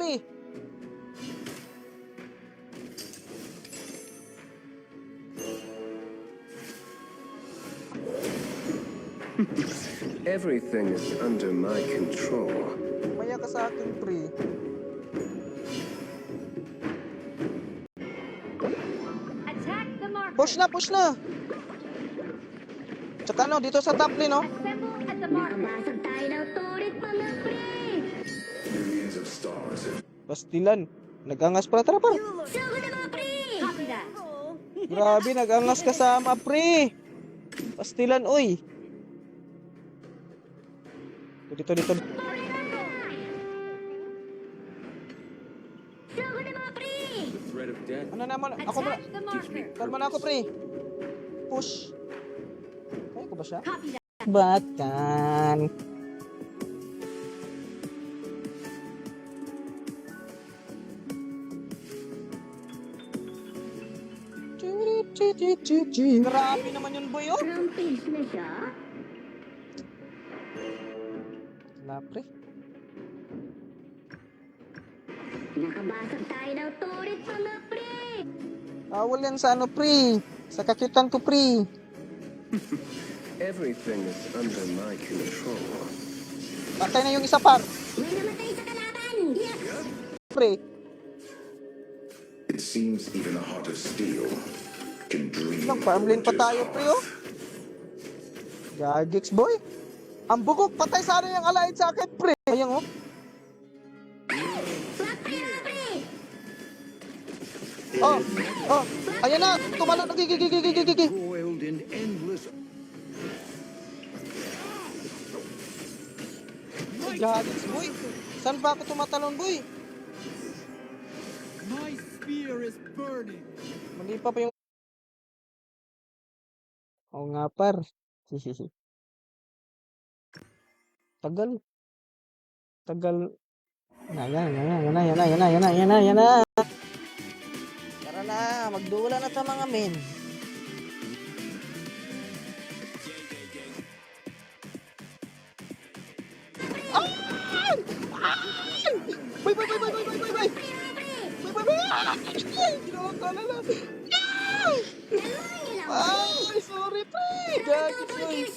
pre. Everything is under my control. Maya ka sa akin, pre. Attack the marker. Push na, push na. Tsaka no, dito sa top lane, no? Assemble at the marker. Nakabasag tayo ng turret, mga pre! Millions of stars have Pastilan. Nag-angas pala, tara par. Sugo na mga pre! Copy that. Grabe, nag-angas kasama, pre. Pastilan, uy. Dito. Sugo na mga pre! threat of death. Ano naman? Ako muna. Attack the marker. Kalma na ako, pre. Push. Kaya ko ba siya? Copy that. Batan. Grabe naman yun, boy, oh. Rampage na siya? Wala, pre. Nakabasag tayo ng turret, mga pre! Awal yan sa ano, pre. Sa kakitan ko, pre. Everything is under my control. Patay na yung isa, par. May namatay sa kalaban! Yes! Pre. It seems even a heart of steel can dream Nag-farm lane pa what is tayo, pre, oh. Gagix, boy. Ang bugok, patay sana yung allied sa akin, pre. Ayan, oh. Swak tayo, mga pre! Oh. Ayan na. Tumalo. Nagigigigigigigigi. Coiled in endless Gagix, boy. Saan ba ako tumatalon, boy? My spear is burning. Mali pa yung... Oo nga, par. Tagal. Yan na. Tara na, magdula na ta mga men. Bay! Ginawa ka na lang. Ay, sorry, pre. Gagis, boy.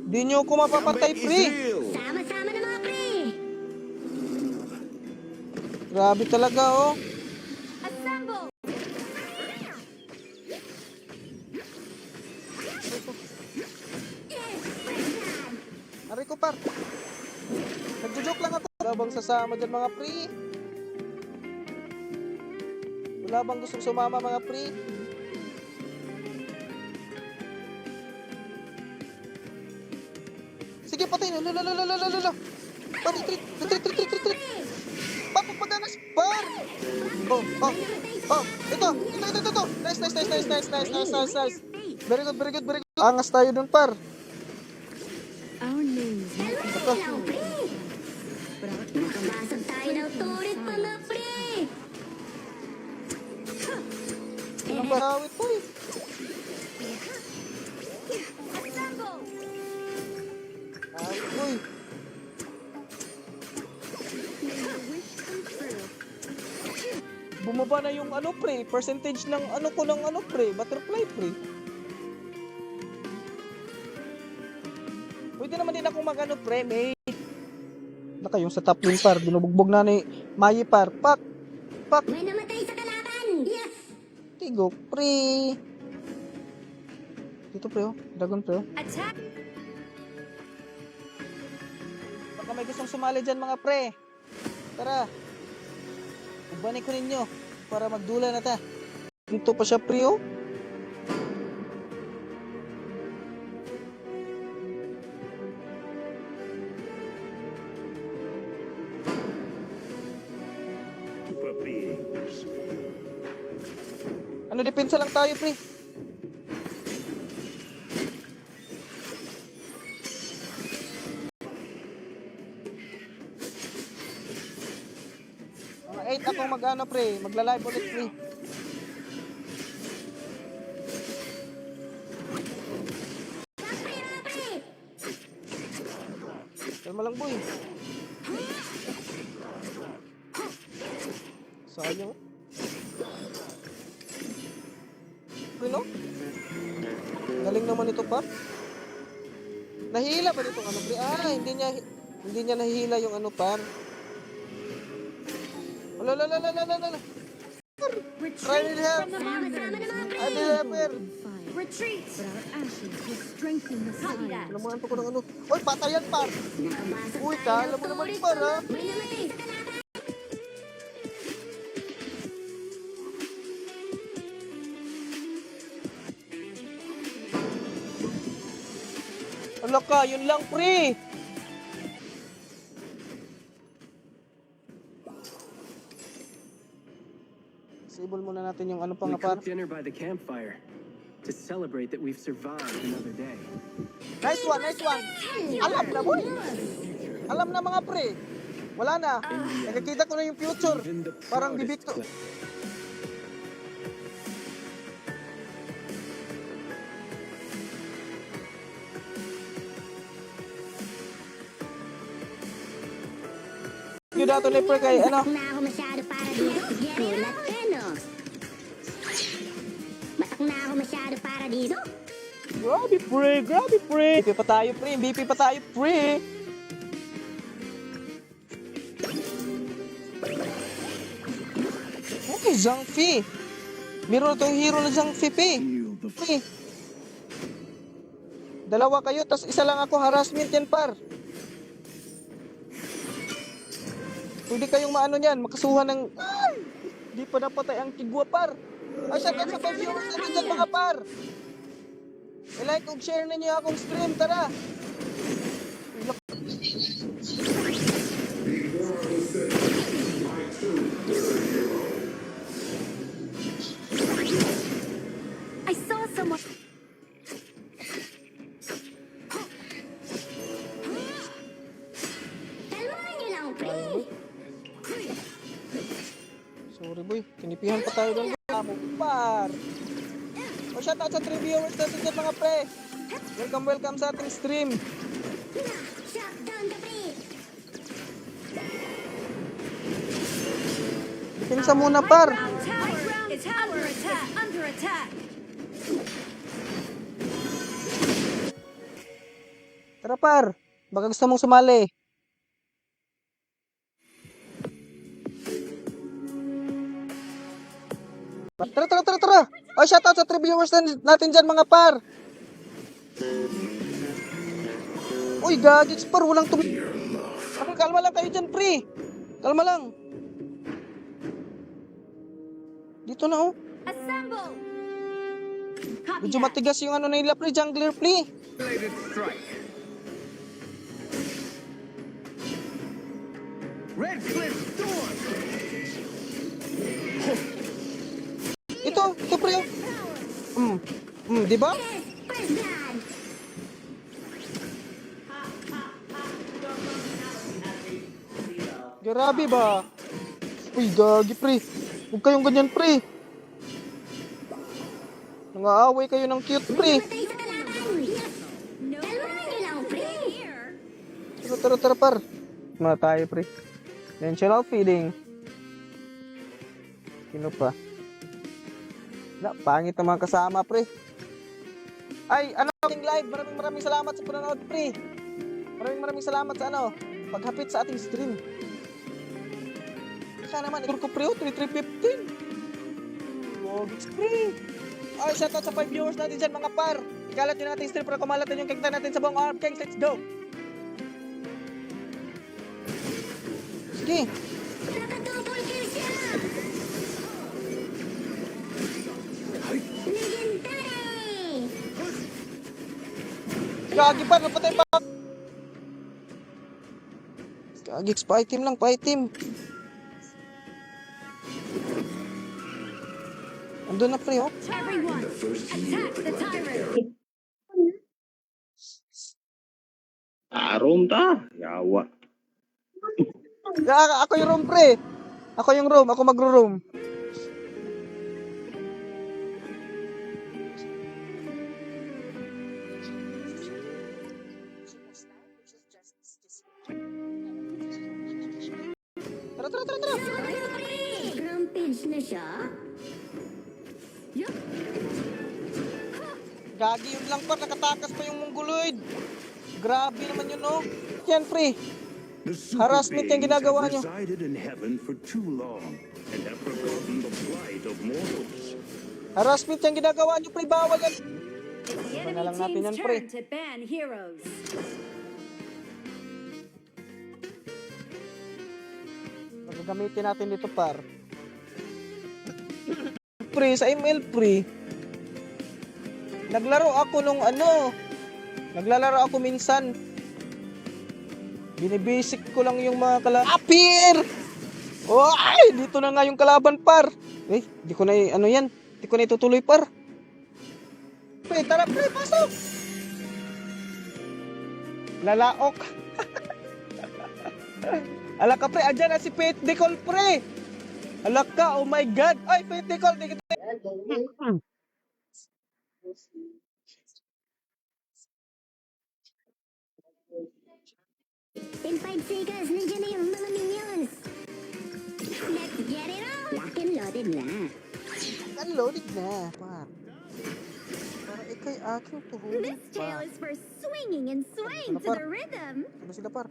Di nyo ako mapapatay, pre. Sama-sama na, mga pre! Grabe talaga, oh. Assemble. Aray ko, par. Nagjo-joke lang ako. Wala bang sasama dyan, mga pre? Wala bang gustong sumama, mga pre? Sige, patay na. Lala. Par, retreat. Par, pagpagangas. Par. Oh. Ito. Nice. Very good. Angas tayo dun, par. Our names. Ito. Mga pre! Nakabasag tayo ng turret, mga pre! Anong barawit, boy? Assemble. Ay, boy. Bumaba na yung ano, pre. Percentage ng ano ko ng ano, pre. Butterfly, pre. Pwede naman din akong mag-ano, pre, mate. Naka yung sa top lane, par. Binubugbog na ni Mayi, par. Pak. May namatay sa kalaban! Yes! Tigo, pre. Dito, pre, oh. Dragon, pre, oh. Attack. Baka may gustong sumali dyan, mga pre. Tara. Ubanin ko ninyo para magdula na ta. Dito pa siya, pre, oh. super beings. Ano, depensa lang tayo, pre. Mga 8 akong mag-ano, pre. Magla-live ulit, pre. Kalma lang, boy. Sayang. Ano? Galing naman ito pa. Nahihila ba nitong ano, pre? Hindi niya nahihila yung ano, par. Wala. Try Retreat it help. from the monster. I will help her. Retreat. But our ashes will strengthen the Copy side. that. Naman pa ko ng ano. Oy, patayan, par. Nakabasag Uy, tayo alam ng mo naman, tulis par, ko. ha? May namatay sa kanata. Ano ka, yun lang, pre. Disable muna natin yung ano pa We nga, par. cook dinner by the campfire to celebrate that we've survived another day. Nice one. Alam na, boy. Alam na, mga pre. Wala na. Nakikita ko na yung future. Even the Parang proudest bibig to. clan- Yung dato ni pre kay ano. Batak na ako masyado para dito. Gulat ka, no? Batak na ako masyado para dito. Grabe, pre. MVP pa tayo, pre. Okay, Zhang Fi. Meron na tong hero na Zhang Fi, pe. Pre. Dalawa kayo, tas isa lang ako. Harassment yan, par. Pwede kayong maano niyan, makasuhan ng... Ay! Di pa napatay ang tigwa, par. Ay, shout out sa mga viewers natin dyan, mga par. I-like ug share ninyo akong stream, tara. I saw someone. Kalmahan niyo lang, pre. Sorry, boy. Kinipihan pa tayo doon. Amo, par. O, shout out sa 3 viewers natin dyan, mga pre. Welcome sa ating stream. Shut down the pre. Pinsa muna, par. Our tower is under attack. Tara, par. Baka gusto mong sumali. Tara. O, shout out sa 3 viewers natin dyan, mga par. Uy, gagits, par. Walang tumi... Okay, kalma lang kayo dyan, pre. Kalma lang. Dito na, oh. Assemble. Copy Medyo that. matigas yung ano nila, pre. Jungler, pre. Bladed strike. Red Cliff Storm. Ito, pre. Di ba? First blood. Grabe ba? Uy, gagi, pre. Huwag kayong ganyan, pre. Nangaaway kayo ng cute, pre. Matay sa kalaban. Kalmahan niyo lang, pre. Tara, par. Mga tayo, pre. Dimensional feeding. Sino pa? Na, pangit ang mga kasama, pre. Ay, ano, ating live. Maraming salamat sa panonood, pre. Maraming salamat sa ano, paghapit sa ating stream. Saka naman, itur ko, pre, 3315. Wow, it's free. Ay, shoutout sa 5 viewers natin dyan, mga par. Ikalat nyo natin stream para kumalat na yung kagta natin sa buong Arm Kings. Let's go. Sige. Nakadouble kill siya. Legendary. Gagi pa, napatay pa. Gagi, pa item. Andun na, pre, oh. Everyone, The first year attack the tyrant. Arom ta. Yawa. Ako yung room, pre. Ako magro-room. Tara, tara, tara, tara. Rampage na siya? Gagi yun lang par, nakatakas pa yung mongoloid. Grabe naman yun, no? Yan, pre. The Harassment yung ginagawa nyo. resided in heaven for too long and have forgotten the plight of mortals. Harassment yung ginagawa nyo, pre. Bawal yan. It's the Iba na lang enemy natin team's yan, pre. turn to ban heroes. Gagamitin natin dito, par. Pre, sa ML, pre. Naglaro ako nung ano. Naglalaro ako minsan. Binibasic ko lang yung mga kalaban. Apir! Oh, ay! Dito na nga yung kalaban, par. Eh, di ko na, ano yan? Di ko na itutuloy, par. Pre, tara, pre, pasok! Lalaok. Ala ka, pre, andyan na si Pete Decol, pre. Ala ka, oh my God. Ay, Pete Decol, di kita. In 5 seconds, nandiyan na yung mga minions. Let's get it on! Lock and loaded na. Unloaded na, par. Para ikay aking tuhulin, This tale par. is for swinging and swaying to the rhythm. Ano sila, par?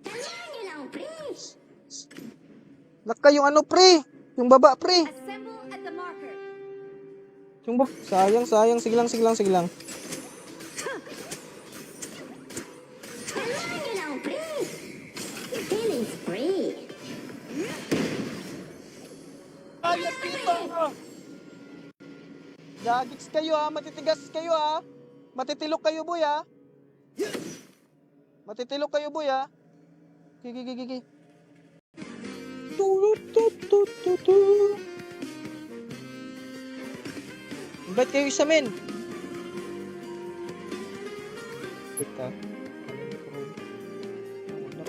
Tandaan niyo lang, pre! Laka yung ano, pre. Yung baba, pre. Assemble at the marker. Yung baba. Sayang, sayang. Sige lang, sige lang, sige lang. Tandaan niyo lang, pre! Killing spree! Ayos dito! Gagiks kayo, ha. Matitigas kayo, ha. Matitilok kayo, boy, ha. Matitilok kayo, boy, ha. Gigi, gigi, gigi. Tu. Invite kayo isa, men. Ito.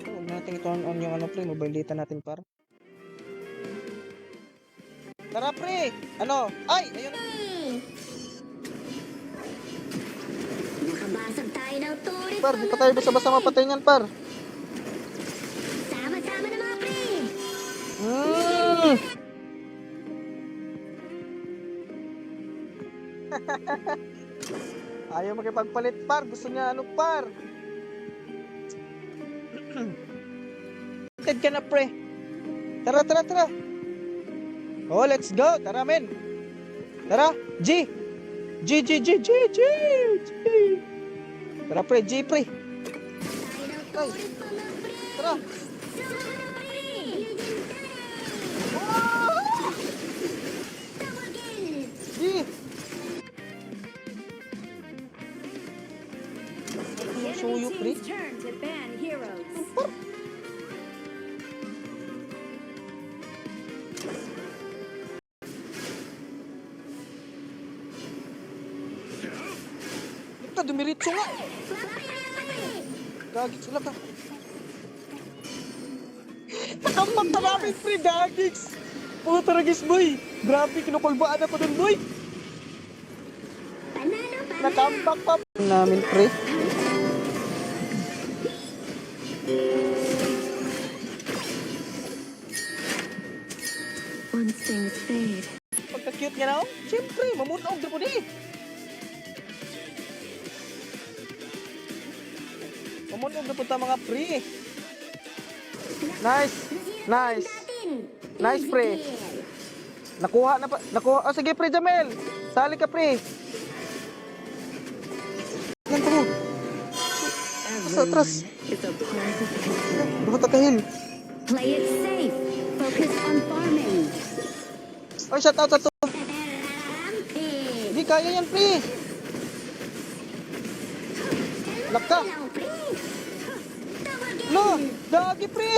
Huwag natin ito on yung ano, pre. Mobile data natin, par. Tara, pre. Ano? Ay, ayun. Nakabasag tayo ng turit, Par, di pa tayo basta-basta mapatay niyan, par. Sama-sama na mga pre! Mm. Ayaw makipagpalit, par. Gusto niya ano, par. Ted ka na, pre. Tara, tara, tara. Oh, let's go. Tara, men. Tara, G. G. Tara, pre, G, pre. Ay. Tara. G. The Suyo, enemy pre. team's turn to ban heroes. Ito, dumiritso nga. Gagix, wala ka. Nakambak na namin, pre, gagix. Puta ragis, boy. Grabe, kinukulbaan na pa dun, boy. Nakambak pa. Namin, pre. Once things fade, Pagka-cute niya na, oh. Siyempre, mamunog na po di. Mamunog na po ta mga pre. Nice. Nice. Nice, pre. Nakuha na pa. Nakuha. Oh, sige, pre, Jamel. Sali ka, pre. Yan mo. Asa, atras. it's a part of history. Buhat ka hil. Play it safe. Focus on farming. Oh, shout out sa to. Hindi kaya yan, pre. Laka. No, dagi, pre.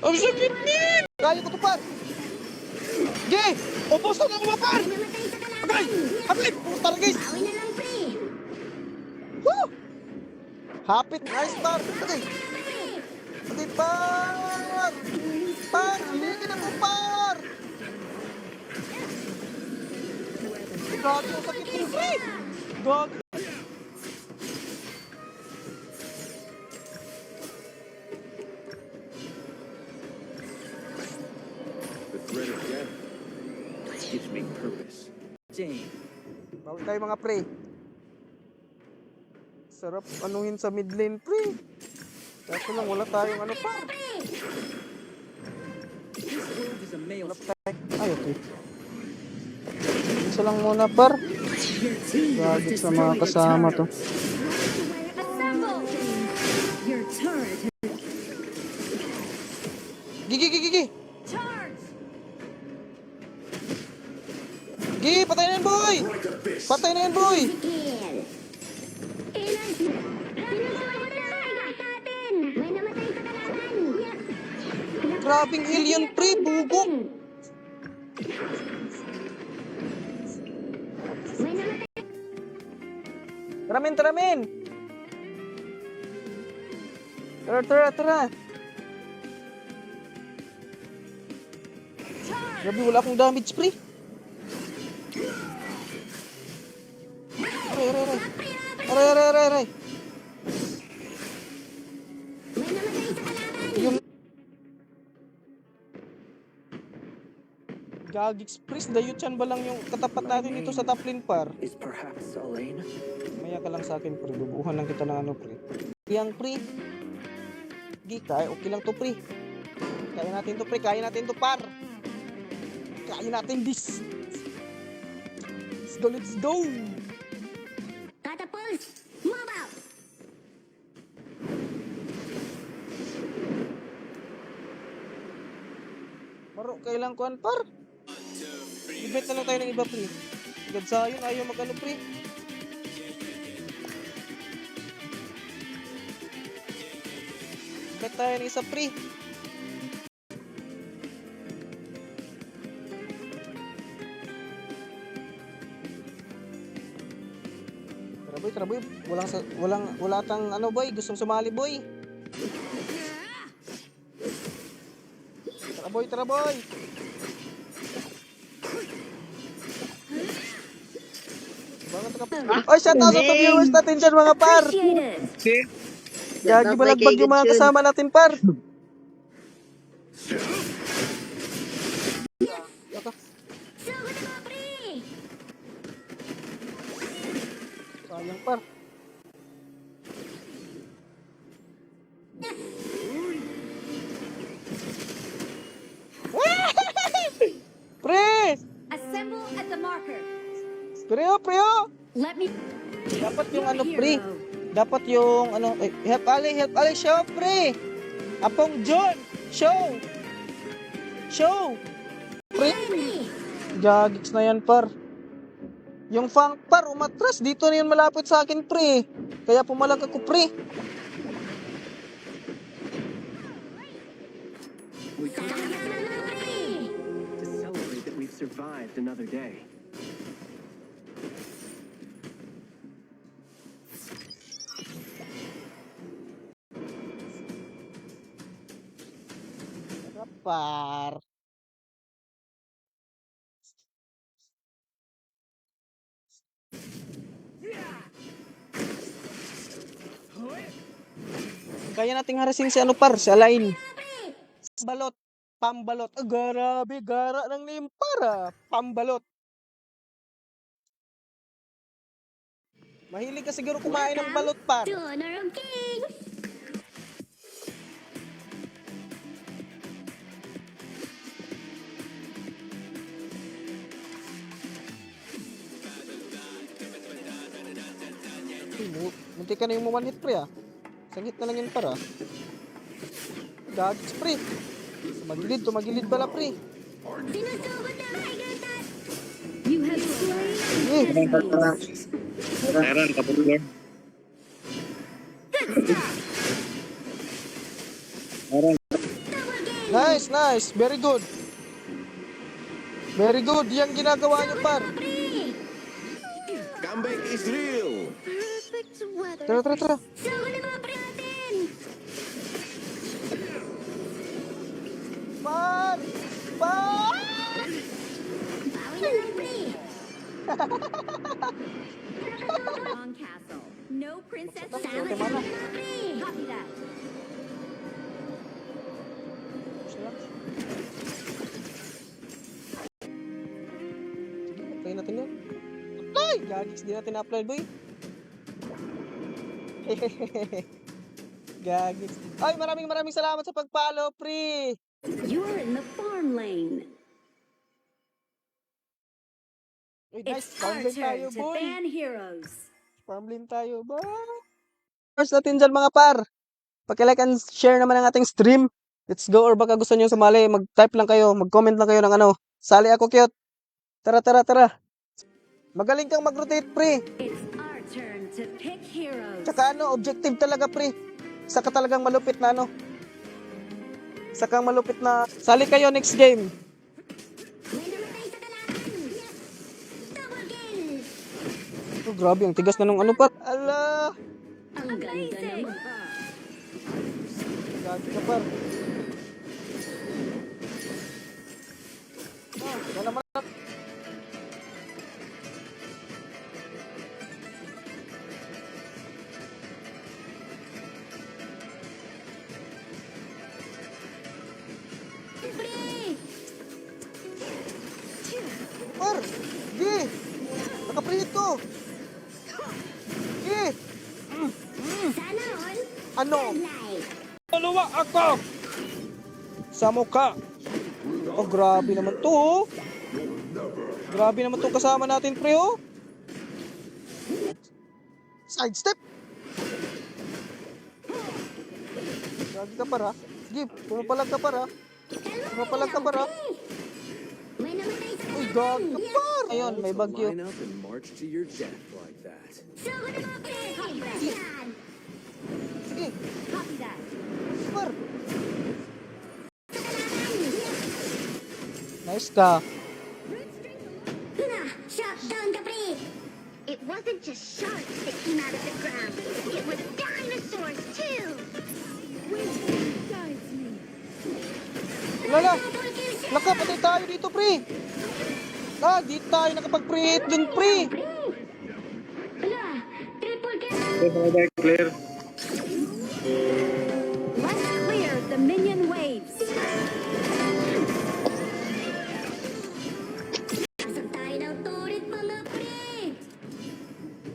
Ang sakit ni. Kaya ko to, par. Ge, ubos na ako, par. Agay, hapit. Puta na, guys. Awin na lang, pre! Woo! Hapit, nice, par. Agay. Agay, par. Par, hindi na po, par. Gagi, ang sakit ni, pre. Gagi. Red of death. Gives me purpose. Jane. Bawal tayo mga pre. Sarap anuhin sa mid lane pre. Kaso lang wala tayong ano par. This world is a male. Ay okay. Isa lang muna par. Your team has Gagit sa mga destroyed a kasama to. turret. Assemble! Your turret has Gigi, gigi, gigi. Charge! Gigi, patay na yan boy. Break abyss. Patay na yan boy. Kill. Ilan? Natin! May namatay sa kalaban! Grabing heal yun pre, bugok. May namatay! Taramin, taramin. Tara, tara, tara. Grabe, wala akong damage pre. Aray, aray, aray. Aray, aray, aray, aray. May namatay sa kalaban! Yung Gagix Priest, dayutan ba lang yung katapat natin dito sa top lane par? Is perhaps Elaine? Maya ka lang sa akin pre, bubuhan lang kita ng ano pre. Yang pre. Di kaya, okay lang to pre. Kaya natin to pre, kaya natin to par. Kaya natin this. Let's go, let's go. Catapult! Move out! Maro, kailang kuhan par. I-bet na lang tayo ng iba pre. Agad sa yun, ayaw mag-ano pre. Bet tayo ng isa pre. Tara boy. Wala tang ano boy, gustong sumali boy. Tara boy. Bangat ka pa. Oy, shout out sa viewers natin dyan mga par. Appreciate it! Gagi balagbag yung mga kasama natin par. Sugod mo, pre! Sayang par. Pre! Assemble at the marker! Preo! Let me... Dapat yung ano Hero. pre. Dapat yung ano, help Ali, show pre. Apong John, show. Pre. Gagix na yan par. Yung fang par umatras dito na yun malapit sa akin pre. Kaya pumalag ako pre. We come to celebrate that we've survived another day. Par. Kaya nating harasin si ano par, si Alain. Pambalot. Grabe, gara ng name para. Pambalot. Mahilig ka siguro kumain ng balot par. To Honor of Kings! Munti ka na yung one hit pre ah. Isang hit na lang yun para. Gagits pre. Tumagilid pala pre. Sinusugod na kaigatas! You have slain Eh, Meron, kapatid. nice. Very good. Yang ginagawa nyo par. Comeback is real. Perfect weather. Tara. Sugod na mga pre natin! Par! Bawi na lang, pre! Long castle. No princess Ito salad. mana? Copy that. Gagis, di natin na-upload, boy. Gagis. Ay, maraming salamat sa pag-follow, pre. You're in the farm lane. Uy, nice. It's our Farmland tayo, turn to boy. ban heroes. Farmland tayo, boy. First natin dyan, mga par. Paki-like and share naman ang ating stream. Let's go, or baka gusto nyo sumali, mag-type lang kayo, mag-comment lang kayo ng ano. Sali ako, cute. Tara. Magaling kang mag-rotate, pre. It's our turn to pick heroes. Tsaka ano, objective talaga, pre. Saka talagang malupit na ano. Saka malupit na. Sali kayo next game. May namatay sa kalaban. Double kill. Oh, grabe, ang tigas na nung ano, par. Ala. Ang ganda naman. Grabe ka, par. Ah, wala naman. Par! Gi! Nakaprihit ko! Gi! Sana all. Ano? Life. Dalawa ako! Sa mukha! Oh, grabe naman to, oh. Grabe naman to kasama natin, pre, oh. Sidestep! Grabe ka, para. Sige, pumapalag ka, para. Pumapalag ka, para. May namatay sa Uy, gabi ka, par! Ayun, may bagyo. Line up and march to your death like that. Sugod mo, pre. Impression. Sige, Copy that. par. Nice ka. Shut down the pre. It wasn't just sharks that came out of the ground. It was dinosaurs too. Wisdom guides me. Lala! Laka, patay tayo dito, pre! Ah, di tayo nakapag-preheat dun, pre! Hala, triple kill. Let's clear the minion waves. Pasok tayo ng turret, mga pre.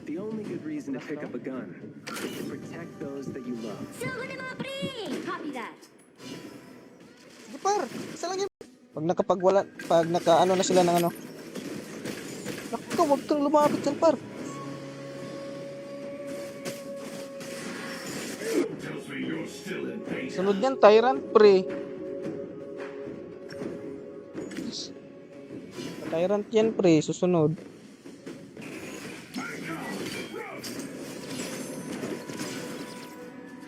The only good reason to pick up a gun is to protect those that you love. Sugod mo, pre. Copy that. Sige, par! Isa lang yun. Pag naka-ano na sila ng ano. Naku, huwag kang lumapit dyan, par. Sunod yan, Tyrant, pre. Tyrant yan, pre. Susunod.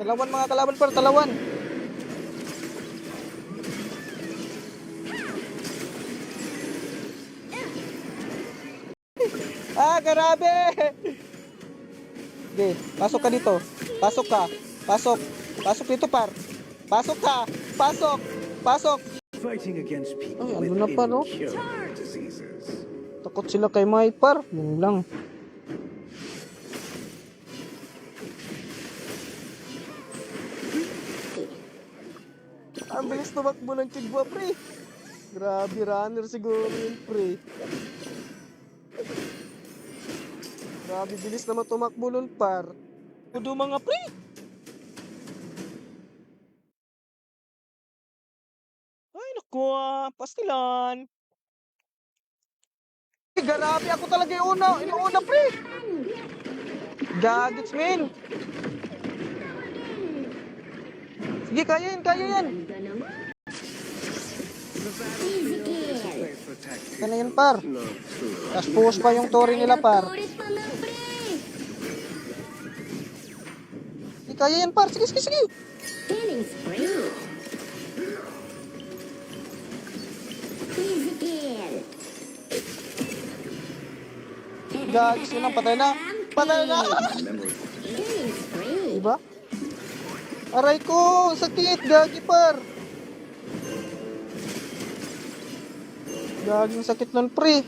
Talawan, mga kalaban, par. Talawan. Ah, grabe! Okay, pasok ka dito. Pasok ka. Pasok. Pasok dito, par. Pasok ka. Pasok. Pasok. Fighting against people Ay, ano with na pa, no? incurable diseases. Takot sila kay May, par. Yun lang. Ang bilis tumakbo ng Chigwa, pre. Grabe, runner siguro yun, pre. Grabe, bilis naman tumakbo nun, par. Kudo mga pre. Ay, naku, pastilan. Grabe, ako talaga yung una. Inuuna, pre. Gagets, men. Sige, kaya yan. Easy kill. Kaya yan, par. Tapos push pa yung tori nila, par. Turret, mga pre. Sige, kaya yan, par. Sige. Killing spree. Easy kill. Gagets, yun lang. Patay na. Killing spree. Diba? Aray ko, sakit, gagi, par. Gaging sakit nun, pre.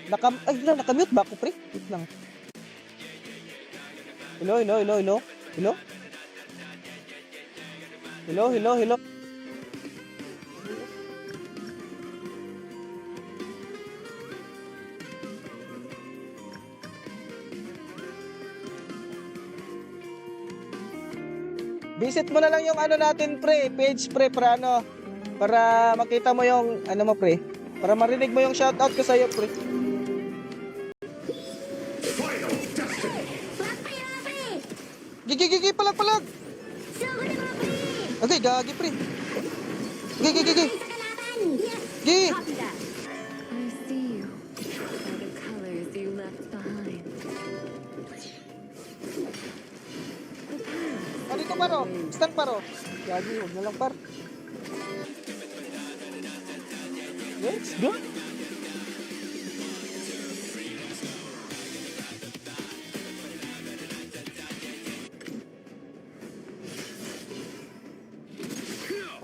Nakamute ba ako, pre? Wait lang. Hello. Visit mo na lang yung ano natin pre, page pre para ano, para makita mo yung ano mo pre, para marinig mo yung shoutout ko sa iyo pre. Final destiny. Gigi palag. Sugod na mga pre! Okay, gagi pre. Gigi. Sa kalaban! Yes! Gigi. Copy that. I see you by the colors you left behind. Ah, dito paro. Stand paro. Gagi, huwag na lang par. Let's go.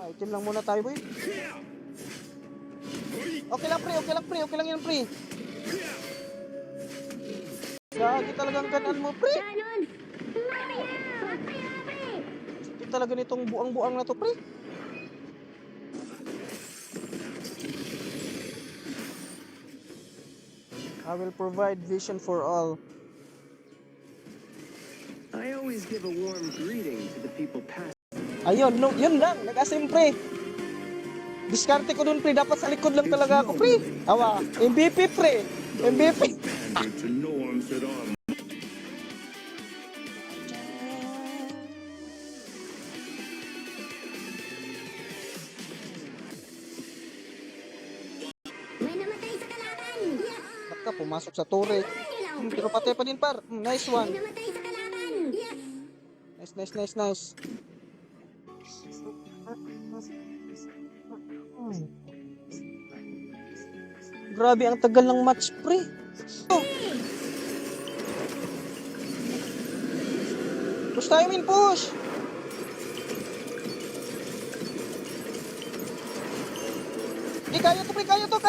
Item lang muna tayo, boy. Okay lang, pre. Okay lang yan, pre. Gagi talagang kanan mo, pre. Ganon! Mamaya! Mamaya, pre! Ito talaga nitong buang-buang na to, pre. I will provide vision for all. I always give a warm greeting to the people passing. Ayun, no, yun lang. Nag-asim, pre. Diskarte ko dun, pre. Dapat sa likod lang talaga ako, pre. Awa, MVP, pre. MVP. Pander to norms that are May namatay sa kalaban! Yes! Naka, pumasok sa tore. Pero patay pa din, par. Nice May one. namatay sa kalaban! Yes! Nice. Grabe, ang tagal ng match, pre. Oh. Push tayo, min, push. Kaya to, pre.